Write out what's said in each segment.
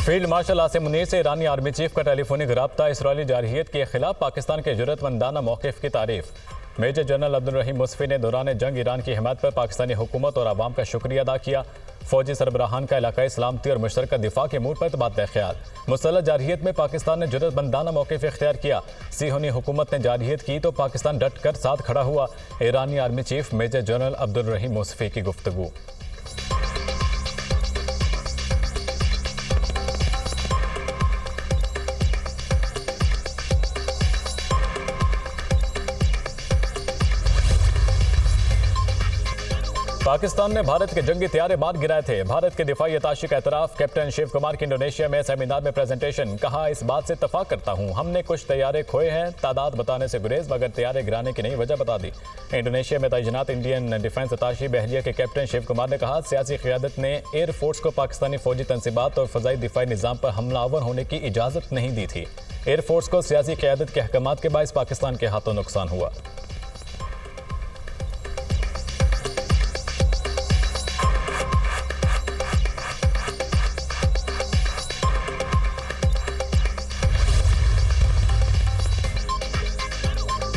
Field marshal Asim Munir से ईरानी army chief का telephonic रब्ता इसराइली जारहियत के खिलाफ पाकिस्तान के जुर्रतमंदाना मौक़िफ़ की तारीफ। मेजर जनरल अब्दुल रहीम मुस्फ़ी ने दौरान जंग ईरान की हिमायत पर पाकिस्तानी हुकूमत और आवाम का शुक्रिया अदा किया। फौजी सरबराहान का इलाकाई सलामती और मुश्तरका दिफा के मूड पर तबादला ख्याल। मुसल्लह जारहियत में पाकिस्तान ने जुर्रतमंदाना मौक़िफ़ इख्तियार किया। सिहोनी हुकूमत ने जारहियत की तो पाकिस्तान डट कर साथ खड़ा हुआ। ईरानी army chief major general Abdul Rahim Mousavi की गुफ्तगू। पाकिस्तान ने भारत के जंगी तैयारे मार गिराए थे। भारत के दिफाई अताशी का एतराफ़। कैप्टन शिव कुमार की इंडोनेशिया में सेमिनार में प्रेजेंटेशन। कहा, इस बात से इत्तफाक करता हूँ, हमने कुछ तैयारे खोए हैं। तादाद बताने से गुरेज, मगर तैयारे गिराने की नहीं वजह बता दी। इंडोनेशिया में तैनात इंडियन डिफेंस अताशी बहरिया के कैप्टन शिव कुमार ने कहा, सियासी क़यादत ने एयरफोर्स को पाकिस्तानी फौजी तनसीबात और फ़ज़ाई दिफाई निज़ाम पर हमलावर होने की इजाज़त नहीं दी थी। एयरफोर्स को सियासी क़यादत के अहकामात के बायस पाकिस्तान के हाथों नुकसान हुआ।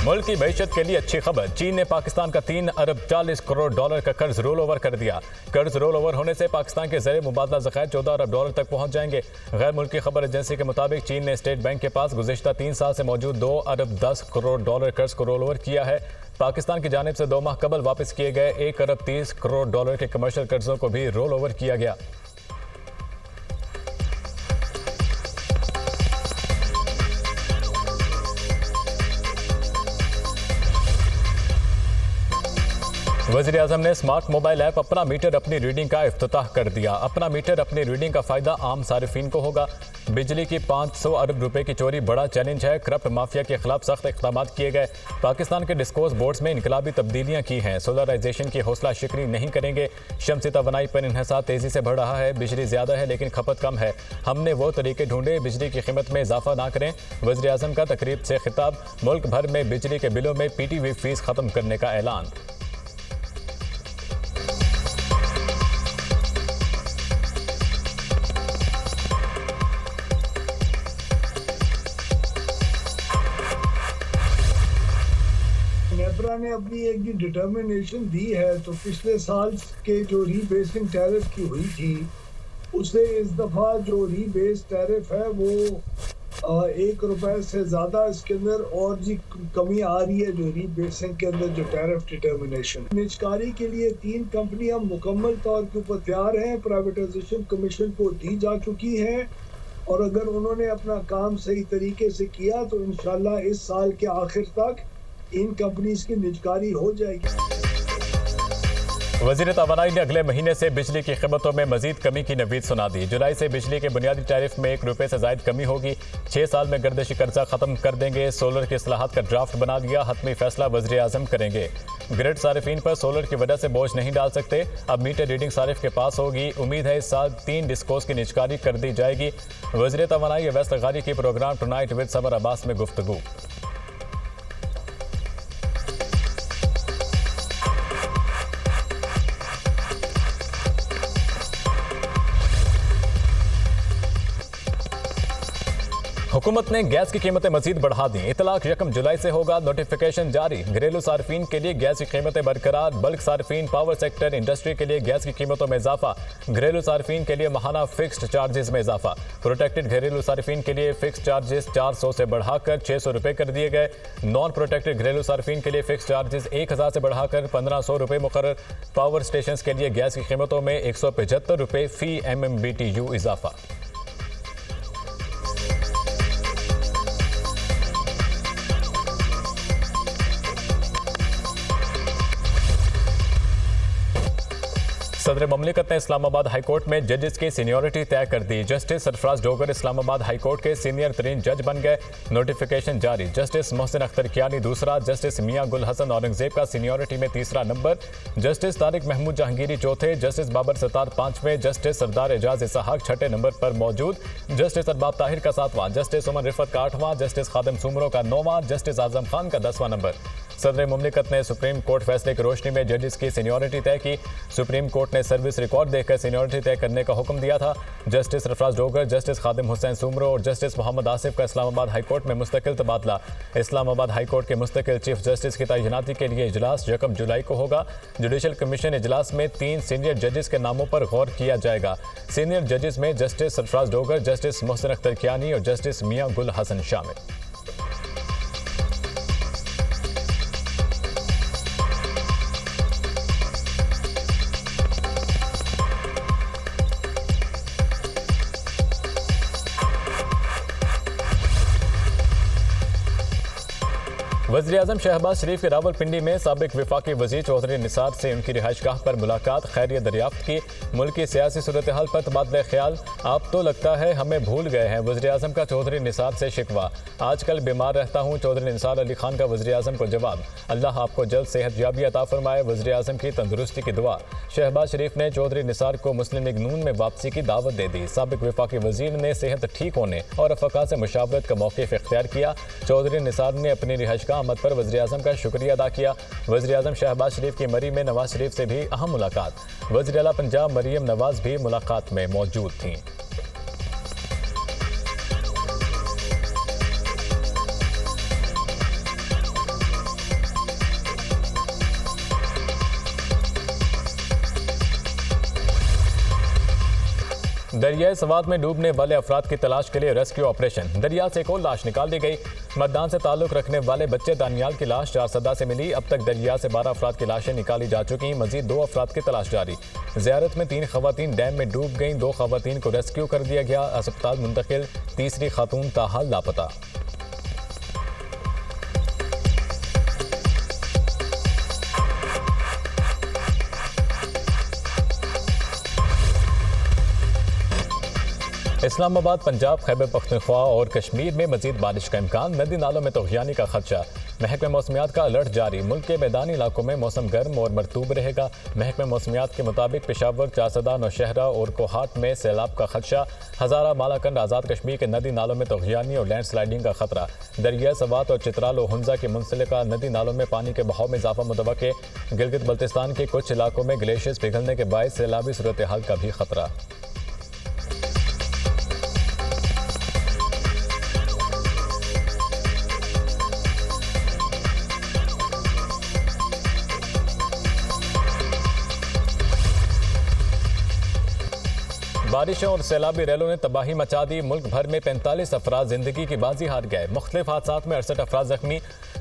मुल्क की मईशत के लिए अच्छी खबर। चीन ने पाकिस्तान का 3 अरब 40 करोड़ डॉलर का कर्ज रोल ओवर कर दिया। कर्ज रोल ओवर होने से पाकिस्तान के ज़रिए मुबादला ज़खायर 14 अरब डॉलर तक पहुंच जाएंगे। गैर मुल्की खबर एजेंसी के मुताबिक चीन ने स्टेट बैंक के पास गुज़िश्ता 3 साल से मौजूद 2 अरब 10 करोड़ डॉलर कर्ज को रोल ओवर किया है। पाकिस्तान की जानिब से 2 माह कबल वापस किए गए 1 अरब 30 करोड़ डॉलर के कमर्शियल कर्जों को भी रोल ओवर किया गया। वज़ीर आज़म ने स्मार्ट मोबाइल ऐप अपना मीटर अपनी रीडिंग का इफ्तिताह कर दिया। अपना मीटर अपनी रीडिंग का फ़ायदा आम सारिफिन को होगा। बिजली की 500 अरब रुपए की चोरी बड़ा चैलेंज है। करप्ट माफिया के खिलाफ सख्त इक़दाम किए गए। पाकिस्तान के डिस्कोर्स बोर्ड्स में इनकलाबी तब्दीलियाँ की हैं। सोलराइजेशन की हौसला शिकनी नहीं करेंगे। शमसी तवानाई पर इन्हिसार तेज़ी से बढ़ रहा है। बिजली ज़्यादा है लेकिन खपत कम है। हमने वो तरीके ढूंढे, बिजली की कीमत में इजाफा ना करें। वज़ीर आज़म का तकरीब से खिताब। मुल्क भर में बिजली के बिलों में PTV फीस ख़त्म करने का ऐलान। नेपरा ने अपनी एक जो डिटर्मिनेशन दी है, तो पिछले साल के जो रीबेसिंग टैरिफ की हुई थी उससे इस दफ़ा जो रीबेस टैरिफ है वो 1 रुपए से ज़्यादा इसके अंदर और जी कमी आ रही है। जो रीबेसिंग के अंदर जो टैरिफ डिटर्मिनेशन निजकारी के लिए 3 कंपनियां मुकम्मल तौर के ऊपर तैयार हैं, प्राइवेटाइजेशन कमीशन को दी जा चुकी हैं और अगर उन्होंने अपना काम सही तरीके से किया तो इंशाल्लाह इस साल के आखिर तक इन कंपनीज की निजकारी हो जाएगी। वज़ीर तवानाई ने अगले महीने से बिजली की कीमतों में मजीद कमी की नवीद सुना दी। जुलाई से बिजली के बुनियादी टैरिफ में 1 रुपये से ज़ायद कमी होगी। 6 साल में गर्दिशी कर्जा ख़त्म कर देंगे। सोलर की इस्लाहात का ड्राफ्ट बना दिया। हतमी फैसला वज़ीर आज़म करेंगे। ग्रिड सारिफिन पर सोलर की वजह से बोझ नहीं डाल सकते। अब मीटर रीडिंग सारिफ के पास होगी। उम्मीद है इस साल 3 डिस्कोस की निजकारी कर दी जाएगी। वज़ीर तवानाई अवैस लगारी की program tonight with Samar Abbas में गुफ्तगू। हुकूमत ने गैस की कीमतें मजीद बढ़ा दी। इतलाक 1 जुलाई से होगा। नोटिफिकेशन जारी। घरेलू सार्फिन के लिए गैस की कीमतें बरकरार। बल्क सार्फिन, पावर सेक्टर, इंडस्ट्री के लिए गैस की कीमतों में इजाफा। घरेलू सार्फिन के लिए माहाना फिक्स्ड चार्जेस में इजाफा। प्रोटेक्टेड घरेलू सार्फिन के लिए फिक्स चार्जेस 400 से बढ़ाकर 600 रुपये कर दिए गए। नॉन प्रोटेक्टेड घरेलू सार्फिन के लिए फिक्स चार्जेस 1000 से बढ़ाकर 1500 रुपये मुकर्रर। पावर स्टेशन के लिए गैस की कीमतों में 175 रुपये फी MMBTU इजाफा। सदर ममलिकत ने इस्लामाबाद हाईकोर्ट में जजेस की सीनियरिटी तय कर दी। जस्टिस सरफराज डोगर इस्लामाबाद हाईकोर्ट के सीनियर तरीन जज बन गए। नोटिफिकेशन जारी। जस्टिस मोहसिन अख्तर कियानी दूसरा, जस्टिस मियां गुल हसन औरंगजेब का सीनियरिटी में तीसरा नंबर, जस्टिस तारिक महमूद जहांगीरी चौथे, जस्टिस बाबर सत्तार पांचवें, जस्टिस सरदार एजाज इसहाक छठे नंबर पर मौजूद, जस्टिस अरबाब ताहिर का 7वां, जस्टिस उमर रिफत का 8वां, जस्टिस खादिम सुमरो का 9वां, जस्टिस आजम खान का 10वां नंबर। सदर मुमलिकत ने सुप्रीम कोर्ट फैसले की रोशनी में जजेस की सीनियरिटी तय की। सुप्रीम कोर्ट ने सर्विस रिकॉर्ड देखकर सीनियरिटी तय करने का हुक्म दिया था। जस्टिस सरफराज डोगर, जस्टिस खादिम हुसैन सुमरो और जस्टिस मोहम्मद आसिफ का इस्लामाबाद हाई कोर्ट में मुस्तकिल तबादला। इस्लामाबाद हाई कोर्ट के मुस्तकिल चीफ जस्टिस की तैनाती के लिए इजलास 1 जुलाई को होगा। जुडिशल कमीशन इजलास में 3 सीनियर जजेस के नामों पर गौर किया जाएगा। सीनियर जजेस में जस्टिस सरफराज डोगर, जस्टिस मोहसिन अख्तर कियानी और जस्टिस मियां गुल हसन शामिल। वज़ीर-ए-आज़म शहबाज शरीफ की रावलपिंडी में साबिक वफाकी वज़ीर चौधरी निसार से उनकी रिहाइशगाह पर मुलाकात, खैरियत दरियाफ्त की। मुल्क की सियासी सूरत हाल पर तबादला ख्याल, आप तो लगता है हमें भूल गए हैं, वज़ीर-ए-आज़म का चौधरी निसार से शिकवा। आजकल बीमार रहता हूँ, चौधरी निसार अली खान का वज़ीर-ए-आज़म को जवाब। अल्लाह आपको जल्द सेहतयाबी अता फरमाए, वज़ीर-ए-आज़म की तंदुरुस्ती की दुआ। शहबाज शरीफ ने चौधरी निसार को मुस्लिम लीग नून में वापसी की दावत दे दी। साबिक वफाकी वज़ीर ने सेहत ठीक होने और रफ़का से मुशावरत का मौक़िफ़ इख्तियार किया। चौधरी निसार ने अपनी रिहाइशगाह आमद पर वज़ीर-ए-आज़म का शुक्रिया अदा किया। वज़ीर-ए-आज़म शहबाज शरीफ की मरी में नवाज शरीफ से भी अहम मुलाकात। वज़ीर आला पंजाब मरियम नवाज भी मुलाकात में मौजूद थीं। दरियाए सवात में डूबने वाले अफराद की तलाश के लिए रेस्क्यू ऑपरेशन। दरिया से एक और लाश निकाल दी गई। मतदान से ताल्लुक रखने वाले बच्चे दानियाल की लाश 4 सदा से मिली। अब तक दरिया से 12 अफराद की लाशें निकाली जा चुकी। मजीद 2 अफराद की तलाश जारी। ज़ियारत में 3 खवातीन डैम में डूब गईं। 2 खवातीन को रेस्क्यू कर दिया गया, अस्पताल मुंतकिल। तीसरी खातून ताहाल लापता। इस्लामाबाद, पंजाब, खैबर पख्तूनख्वा और कश्मीर में मजीद बारिश का इम्कान। नदी नालों में तग़यानी का खदशा। महकमे मौसमियात का अलर्ट जारी। मुल्क के मैदानी इलाकों में मौसम गर्म और मरतूब रहेगा। महकमे मौसमियात के मुताबिक पेशावर, चारसदा, नौशहरा और कोहाट में सैलाब का खदशा। हज़ारा, मालाकंड, आज़ाद कश्मीर के नदी नालों में तग़यानी और लैंड स्लाइडिंग का खतरा। दरिया सवात और चित्राल और हुंजा के मुंसलिका नदी नालों में पानी के बहाव में इजाफा मुतवक्के। गिलगित बल्तिस्तान के कुछ इलाकों में ग्लेशियर्स पिघलने के बायस सैलाबी सूरत हाल का भी खतरा। बारिशों और सैलाबी रैलों ने तबाही मचा दी। मुल्क भर में 45 अफराद जिंदगी की बाजी हार गए। मुख्तलिफ हादसात में 68 अफराद जख्मी।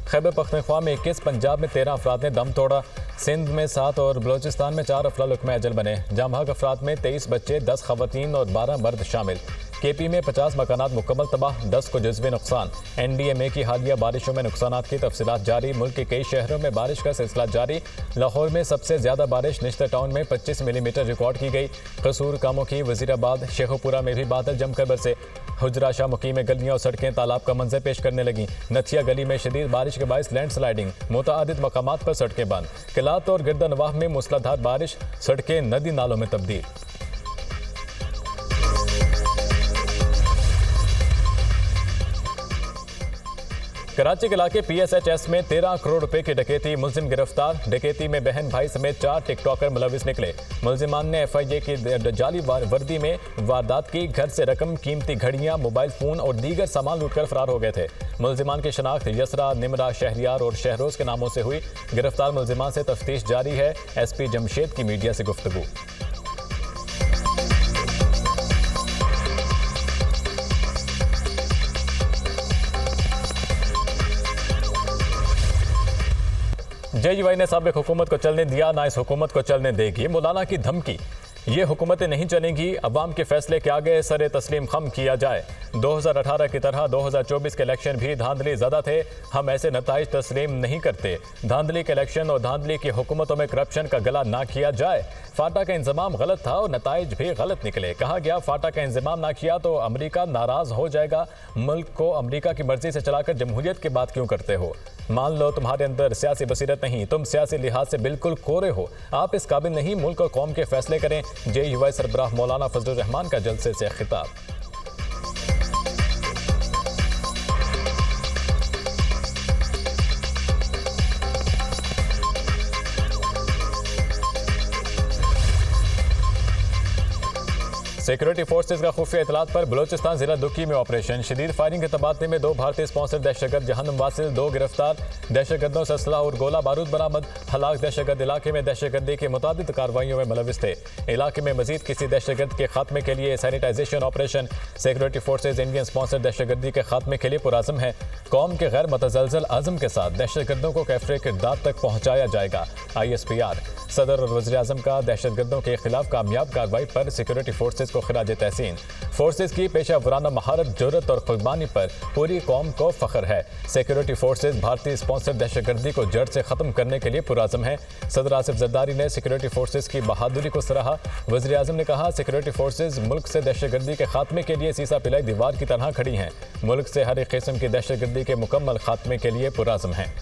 खैबर पख्तूनख्वा में 21, पंजाब में 13 अफराद ने दम तोड़ा। सिंध में 7 और बलोचिस्तान में 4 अफराद लुकमे अजल बने। जामहक अफराद में 23 बच्चे, 10 खवातीन और 12 मर्द शामिल। केपी में 50 मकानात मुकम्मल तबाह, 10 को जज्वी नुकसान। NDMA की हालिया बारिशों में नुकसानात की तफसीलात जारी। मुल्क के कई शहरों में बारिश का सिलसिला जारी। लाहौर में सबसे ज्यादा बारिश निश्तर टाउन में 25 मिलीमीटर रिकॉर्ड की गई। कसूर कामों की वजीराबाद, शेखुपुरा में भी बादल जमकर बरसे। हुजरा शाहमुखी में गलियां और सड़कें तालाब का मंजर पेश करने लगी। नथिया गली में शदीद बारिश के बायस लैंड स्लाइडिंग। मुतादिद मकामात पर सड़कें बंद। किलात और गिरदनवाह में मूसलाधार बारिश, सड़कें नदी नालों में तब्दील। कराची के इलाके PSHS में 13 करोड़ रुपए की डकैती, मुलजिम गिरफ्तार। डकैती में बहन भाई समेत 4 टिकटॉकर मुलविस निकले। मुलजिमान ने FIA की जाली वर्दी में वारदात की। घर से रकम, कीमती घड़ियां, मोबाइल फोन और दीगर सामान लूटकर फरार हो गए थे। मुलजिमान की शनाख्त यसरा, निमरा, शहरियार और शहरोज के नामों से हुई। गिरफ्तार मुलजिमान से तफ्तीश जारी है। SP जमशेद की मीडिया से गुफ्तगू। JUI ने साबिक हुकूमत को चलने दिया, ना इस हुकूमत को चलने देगी। मौलाना की धमकी, ये हुकूमतें नहीं चलेंगी, अवाम के फैसले के आगे सरे तस्लीम खम किया जाए। 2018 की तरह 2024 के इलेक्शन भी धांधली ज़्यादा थे, हम ऐसे नताइज तस्लीम नहीं करते। धांधली के इलेक्शन और धांधली की हुकूमतों में करप्शन का गला ना किया जाए। फाटा का इंतजाम गलत था और नताइज भी गलत निकले। कहा गया फाटा का इंतजाम ना किया तो अमरीका नाराज़ हो जाएगा। मुल्क को अमरीका की मर्जी से चलाकर जमहूरियत की बात क्यों करते हो? मान लो तुम्हारे अंदर सियासी बसीरत नहीं, तुम सियासी लिहाज से बिल्कुल कोरे हो, आप इस काबिल नहीं मुल्क और कौम के फैसले करें। JUI सरबराह मौलाना फजलुर रहमान का जलसे से खिताब। सिक्योरिटी फोर्सेज का खुफिया इतलात पर बलोचिस्तान जिला दुकी में ऑपरेशन। शदीद फायरिंग के तबादले में 2 भारतीय स्पॉन्सर दहशतगर्द जहन्नम वासिल, 2 गिरफ्तार। दहशतगर्दों से असलहा और गोला बारूद बरामद। हलाक दहशतगर्द इलाके में दहशतगर्दी की मुताबिक कार्रवाइयों में मुलविस थे। इलाके में मजीद किसी दहशतगर्द के खात्मे के लिए sanitization operation. Security forces Indian sponsor दहशतगर्दी के खात्मे के लिए पुराज़म है। कौम के गैर मतजलजल आज़म के साथ दहशतगर्दों को कैफरे किरदार तक पहुँचाया जाएगा। ISPR सदर और वज़ीर आज़म का दहशतगर्दों के खिलाफ कामयाब कार्रवाई पर सिक्योरिटी फोर्सेज को खिराज तहसीन। फोर्सेज की पेशा वराना महारत, जुर्रत और कुर्बानी पर पूरी कौम को फख्र है। सिक्योरिटी फोर्सेज भारतीय स्पॉन्सर दहशतगर्दी को जड़ से ख़त्म करने के लिए पुराज़म है। सदर आसिफ जरदारी ने सिक्योरिटी फोर्सेज की बहादुरी को सराहा। वज़ीर आज़म ने कहा, सिक्योरिटी फोर्सेज मुल्क से दहशतगर्दी के खात्मे के लिए सीसा पिलाई दीवार की तरह खड़ी हैं। मुल्क से हर एक किस्म की दहशतगर्दी के मुकम्मल खात्मे के लिए पुराज़म हैं।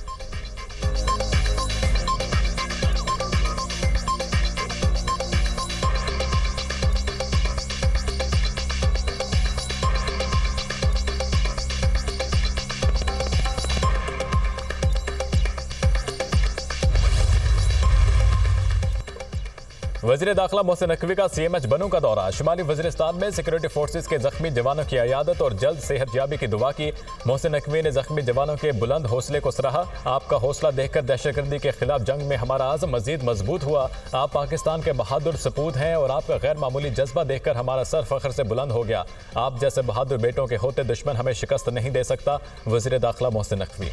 वज़ीर दाखिला मोहसिन नकवी का CMH बनू का दौरा। शुमाली वज़ीरिस्तान में सिक्योरिटी फोर्सेज के जख्मी जवानों की अयादत और जल्द सेहतयाबी की दुआ की। मोहसिन नकवी ने जख्मी जवानों के बुलंद हौसले को सराहा। आपका हौसला देखकर दहशतगर्दी के खिलाफ जंग में हमारा आज़म मजीद मजबूत हुआ। आप पाकिस्तान के बहादुर सपूत हैं और आपका गैर मामूली जज्बा देखकर हमारा सर फख्र से बुलंद हो गया। आप जैसे बहादुर बेटों के होते दुश्मन हमें शिकस्त नहीं दे सकता। वज़ीर दाखिला मोहसिन नकवी।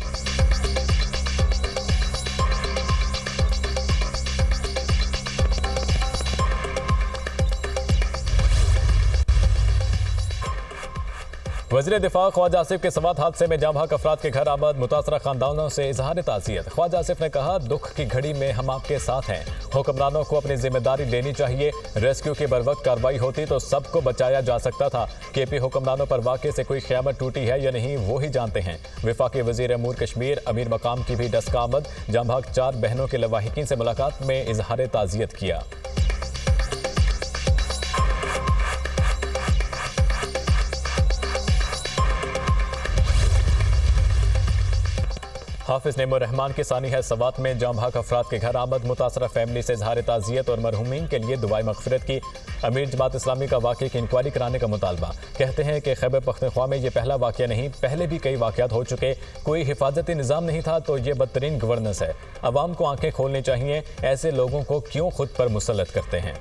वज़ीर दिफा ख्वाजा आसिफ के सवात हादसे में जाँ बहक अफराद के घर आबाद मुतासरा खानदानों से इजहार ताज़ियत। ख्वाजा आसिफ ने कहा, दुख की घड़ी में हम आपके साथ हैं। हुक्मरानों को अपनी जिम्मेदारी लेनी चाहिए। रेस्क्यू की बरवक्त कार्रवाई होती तो सबको बचाया जा सकता था। KP हुक्मरानों पर वाक़े से कोई क़यामत टूटी है या नहीं वो ही जानते हैं। वफाकी वज़ीर अमूर कश्मीर अमीर मकाम की भी डस्क आमद। जाँ बहक 4 बहनों के लवाहिकीन से मुलाकात में इजहार ताज़ियत किया। हाफिज नेमो रहमान की सानी है सवात में जाँ बहक अफराद के घर आमद। मुतासरा फैमिली से इजहार ताज़ियत और मरहूमीन के लिए दुआए मग़फ़िरत की। अमीर जमात इस्लामी का वाक़े की इंक्वायरी कराने का मुतालबा। कहते हैं कि खैबर पख्तूनख्वा में ये पहला वाक़या नहीं, पहले भी कई वाक़यात हो चुके। कोई हिफाजती निज़ाम नहीं था तो ये बदतरीन गवर्नेंस है। अवाम को आंखें खोलनी चाहिए। ऐसे लोगों को क्यों खुद पर मुसल्लत करते हैं।